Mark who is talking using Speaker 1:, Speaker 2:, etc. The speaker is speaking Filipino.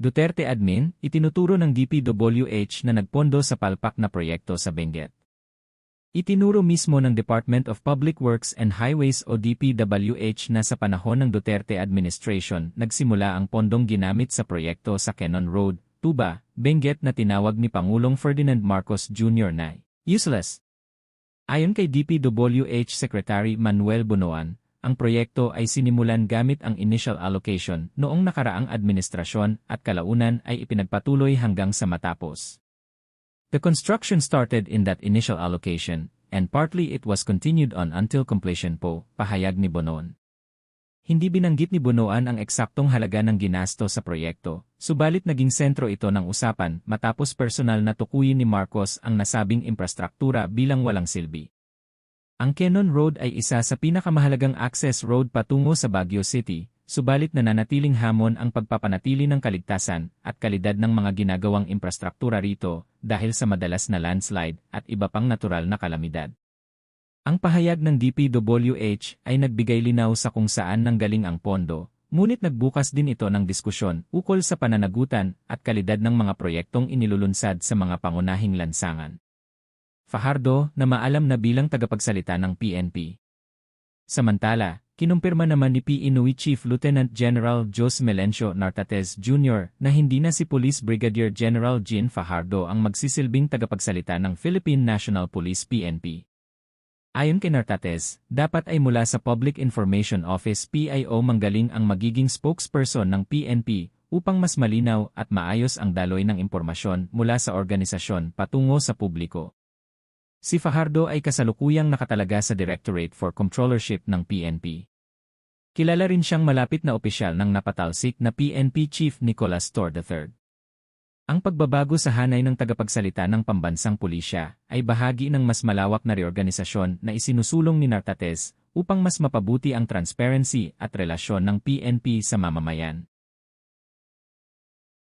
Speaker 1: Duterte Admin, itinuturo ng DPWH na nagpondo sa palpak na proyekto sa Benguet. Itinuro mismo ng Department of Public Works and Highways o DPWH na sa panahon ng Duterte administration nagsimula ang pondong ginamit sa proyekto sa Quezon Road, Tuba, Benguet na tinawag ni Pangulong Ferdinand Marcos Jr. na useless. Ayon kay DPWH Secretary Manuel Bunoan, ang proyekto ay sinimulan gamit ang initial allocation noong nakaraang administrasyon at kalaunan ay ipinagpatuloy hanggang sa matapos. The construction started in that initial allocation, and partly it was continued on until completion po, pahayag ni Bonoan. Hindi binanggit ni Bunoan ang eksaktong halaga ng ginasto sa proyekto, subalit naging sentro ito ng usapan matapos personal na tukuyin ni Marcos ang nasabing infrastruktura bilang walang silbi. Ang Quezon Road ay isa sa pinakamahalagang access road patungo sa Baguio City, subalit nananatiling hamon ang pagpapanatili ng kaligtasan at kalidad ng mga ginagawang infrastruktura rito dahil sa madalas na landslide at iba pang natural na kalamidad. Ang pahayag ng DPWH ay nagbigay linaw sa kung saan nanggaling ang pondo, ngunit nagbukas din ito ng diskusyon ukol sa pananagutan at kalidad ng mga proyektong inilulunsad sa mga pangunahing lansangan. Fajardo, na maalam na bilang tagapagsalita ng PNP. Samantala, kinumpirma naman ni PNP Chief Lieutenant General Jose Melencio Nartates Jr. na hindi na si Police Brigadier General Jean Fajardo ang magsisilbing tagapagsalita ng Philippine National Police PNP. Ayon kay Nartates, dapat ay mula sa Public Information Office PIO manggaling ang magiging spokesperson ng PNP upang mas malinaw at maayos ang daloy ng impormasyon mula sa organisasyon patungo sa publiko. Si Fajardo ay kasalukuyang nakatalaga sa Directorate for Controllership ng PNP. Kilala rin siyang malapit na opisyal ng napatalsik na PNP Chief Nicolas Torre III. Ang pagbabago sa hanay ng tagapagsalita ng pambansang pulisya ay bahagi ng mas malawak na reorganisasyon na isinusulong ni Nartates upang mas mapabuti ang transparency at relasyon ng PNP sa mamamayan.